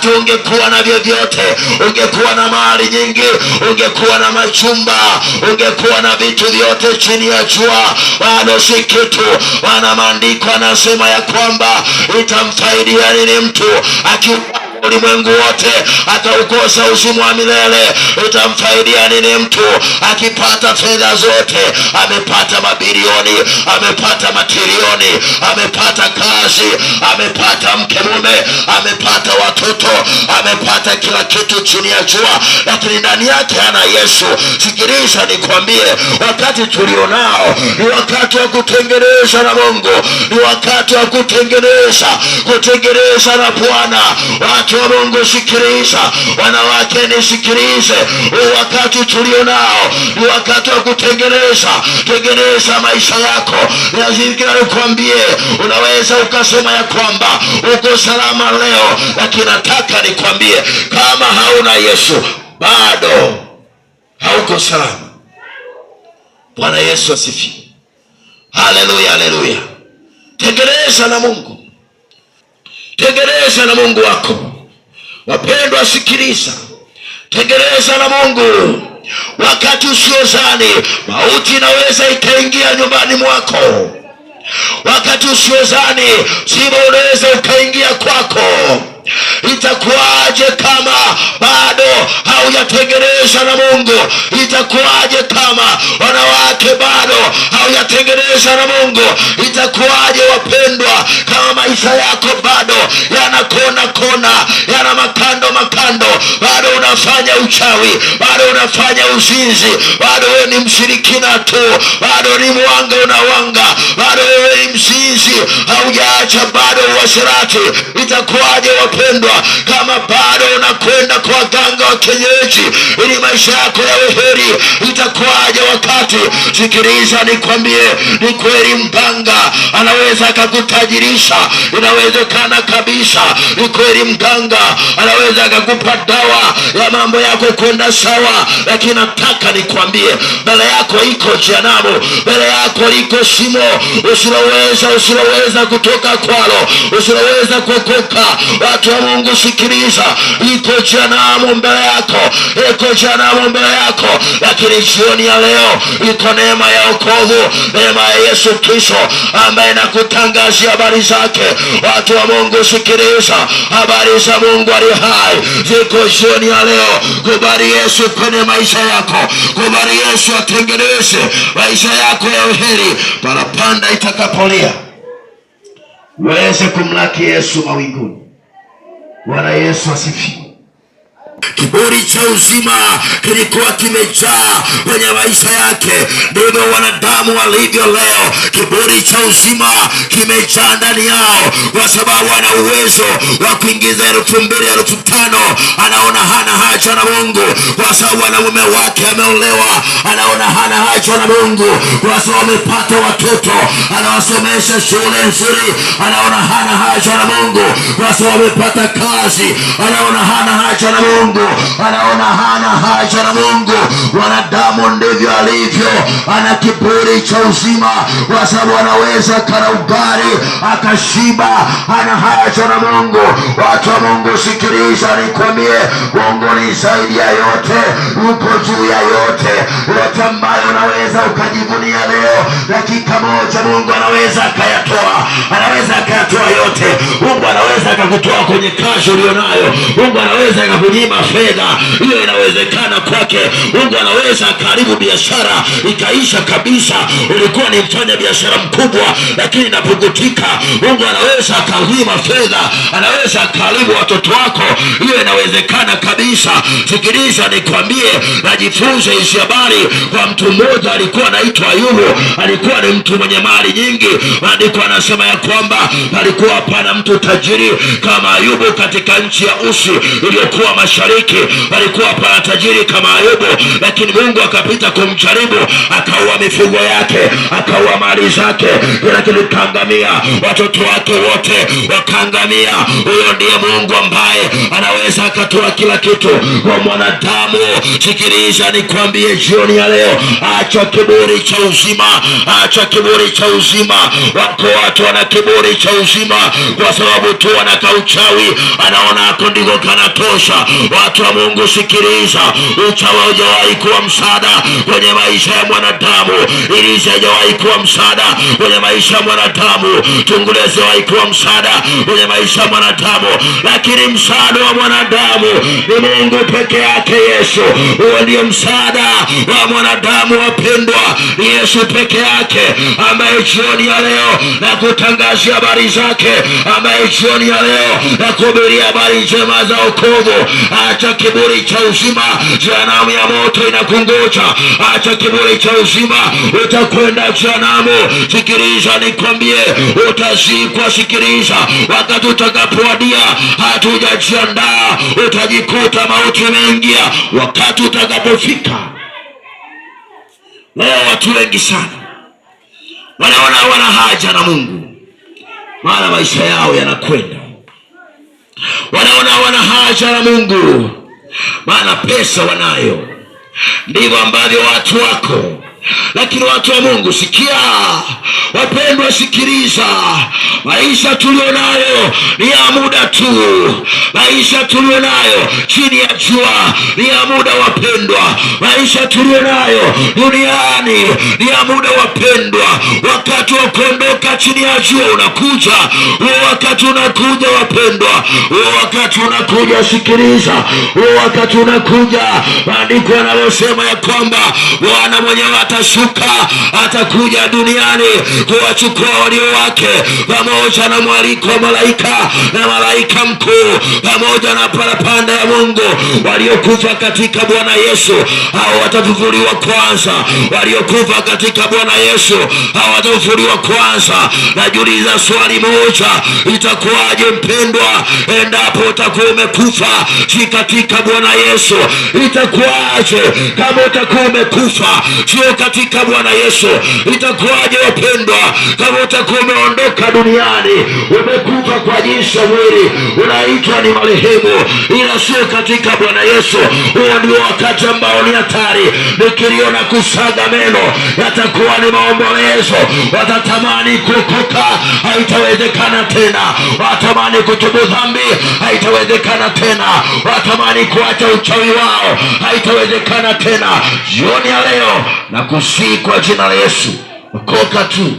Wakati ungekuwa na vyovyote, ungekuwa na mali nyingi, ungekuwa na machumba, ungekuwa na vitu vyote chini ya jua, bado si kitu. Wana maandiko anasema ya kwamba itamfaidia nini mtu ulimwengu wote akaukosa uzima wa milele? Itamfaidia nini mtu akipata fedha zote? Amepata mabilioni, amepata matrilioni, amepata kazi, amepata mke mume, amepata watoto, amepata kila kitu chini ya jua, lakini ndani yake hana Yesu. Sikiliza nikwambie, wakati tulionao ni wakati wa kutengeneza na Mungu, ni wakati wa kutengeneza na Bwana. Watu wa Mungu sikiliza, wanawake nisikilize, wakati tulionao ni wakati wa tengeneza maisha yako. Lazima nikwambie, unaweza ukasema ya kwamba uko salama leo, lakini nataka nikwambie kama hauna Yesu bado hauko salama. Bwana Yesu asifiwe. Haleluya, haleluya. Tengeneza na Mungu, tengeneza na Mungu wako. Wapendwa sikiliza, tengeneza na Mungu. Wakati usiozani mauti inaweza ikaingia nyumbani mwako. Wakati usiozani siba unaweza ukaingia kwako. Itakuwaje kama bado haujatengeneza na Mungu? Itakuwaje kama wanawake bado haujatengeneza na Mungu? Itakuwaje wapendwa, kama maisha yako bado yana kona, yana makando, bado unafanya uchawi, bado unafanya uzinzi, bado wewe ni mshirikina tu, bado ni mwanga unawanga, bado wewe ni mzinzi, haujaacha bado uasherati? Itakuwaje wapendwa, kama bado unakwenda kwa waganga wa kienyeji ili maisha yako yawe heri? Itakuwaje wakati, sikiliza nikwambie, ni kweli mganga anaweza akakutajirisha, inawezekana kabisa. Ni kweli mganga anaweza akakupa dawa ya mambo yako kwenda sawa, lakini nataka nikwambie, mbele yako iko jehanamu, mbele yako liko shimo usiloweza kutoka kwalo, usiloweza kuokoka. Watu wa Mungu sikiliza, iko jehanamu mbele yako, iko jehanamu mbele yako, lakini jioni ya leo iko neema ya wokovu, neema ya Yesu Kristo ambaye nakutangazia habari zake. Watu wa Mungu sikiliza, habari za Mungu aliye hai ziko jioni ya leo. Kubali Yesu kwenye maisha yako, kubali Yesu atengeneze maisha yako ya heri. Parapanda itakapolia uweze kumlaki Yesu mawinguni. Bwana Yesu asifiwe. Kiburi cha uzima kilikuwa kimejaa kwenye maisha yake. Ndivyo wanadamu walivyo leo. Kiburi cha uzima kimejaa ndani yao, kwa sababu ana uwezo wa kuingiza 2,000, 5,000. Anaona hana haja na Mungu kwa sababu ana mume wake ameolewa. Anaona hana haja na Mungu kwa sababu amepata watoto, anawasomesha shule nzuri. Anaona hana haja na Mungu kwa sababu amepata kazi. Anaona hana haja na Mungu, anaona hana haja na Mungu. Wanadamu ndivyo alivyo, ana kiburi cha uzima kwa sababu anaweza kala ugali akashiba, hana haja na Mungu. Watu wa Mungu sikiliza nikwambie, Mungu ni zaidi ya yote, yupo juu ya yote. Yote ambayo unaweza ukajivunia leo, dakika moja Mungu anaweza akayatoa, anaweza akayatoa yote. Mungu anaweza akakutoa kwenye kazi ulionayo. Mungu anaweza akakunyima fedha, hiyo inawezekana kwake. Mungu anaweza akaharibu biashara ikaisha kabisa. Ulikuwa ni mfanya biashara mkubwa lakini inapukutika. Mungu anaweza akaharibu fedha, anaweza akaharibu watoto wako, hiyo inawezekana kabisa. Sikiliza nikwambie, najifunze hizi habari kwa mtu mmoja alikuwa anaitwa Ayubu. Alikuwa ni mtu mwenye mali nyingi. Maandiko anasema ya kwamba alikuwa hapana mtu tajiri kama Ayubu katika nchi ya Usi iliyokuwa mashariki hiki. Walikuwa pana tajiri kama Ayubu, lakini Mungu akapita kumjaribu, akaua mifugo yake, akaua mali zake, lakini kaangamia, watoto wake wote wakaangamia. Huyo ndiye Mungu ambaye anaweza akatoa kila kitu kwa mwanadamu. Sikiliza nikwambie jioni ya leo, acha kiburi cha uzima, acha kiburi cha uzima. Wako watu wana kiburi cha uzima kwa sababu tu wanaka uchawi, anaona hako ndiko kanatosha. Watu wa Mungu, sikiliza, uchawi haujawahi kuwa msaada kwenye maisha ya mwanadamu. Ilizi haijawahi kuwa msaada kwenye maisha ya mwanadamu. Tungulezi haijawahi kuwa msaada kwenye maisha ya mwanadamu, lakini msaada wa mwanadamu ni Mungu peke yake, Yesu. Huo ndio msaada wa mwanadamu, wapendwa. Ni Yesu peke yake ambaye jioni ya leo na kutangazia habari zake, ambaye jioni ya leo na kuhubiria habari njema za wokovu. Acha kiburi cha uzima, jehanamu ya moto inakungoja. Acha kiburi cha uzima, utakwenda jehanamu. Sikiliza nikwambie, utazikwa. Sikiliza, wakati utakapowadia, hatujajiandaa, utajikuta mauti imeingia wakati utakapofika. Leo watu wengi sana wanaona wana haja na Mungu, maana maisha yao yanakwenda. Wanaona wana haja na Mungu, maana pesa wanayo. Ndivyo ambavyo watu wako. Lakini watu wa Mungu, sikia wapendwa, sikiliza. Maisha tulio nayo ni ya muda tu. Maisha tulio nayo chini ya jua ni ya muda, wapendwa. Maisha tulio nayo duniani ni ya muda, wapendwa. Wakati wa kuondoka chini ya jua unakuja. Huo wakati unakuja, wapendwa. Huo wakati unakuja, sikiliza. Huo wakati unakuja. Maandiko yanayosema ya kwamba Bwana mwenyewe atashuka, atakuja duniani kuwachukua walio wake, pamoja na mwaliko wa malaika na malaika mkuu, pamoja na parapanda ya Mungu. Waliokufa katika Bwana Yesu hao watafufuliwa kwanza. Waliokufa katika Bwana Yesu hao watafufuliwa kwanza. Najiuliza swali moja, itakuwaje mpendwa endapo utakuwa umekufa si katika Bwana Yesu? Itakuwaje kama utakuwa umekufa sio katika Bwana Yesu? Itakuwaje wapendwa kama utakuwa umeondoka duniani, umekufa kwa jinsi ya mwili, unaitwa ni marehemu, ila sio katika Bwana Yesu? Huo ndio wakati ambao ni hatari. Nikiliona kusaga meno, yatakuwa ni maombolezo. Watatamani kuokoka, haitawezekana tena. Watamani kutubu dhambi, haitawezekana tena. Watamani kuacha uchawi wao, haitawezekana tena. Jioni ya leo na kusihi kwa jina la Yesu, okoka tu.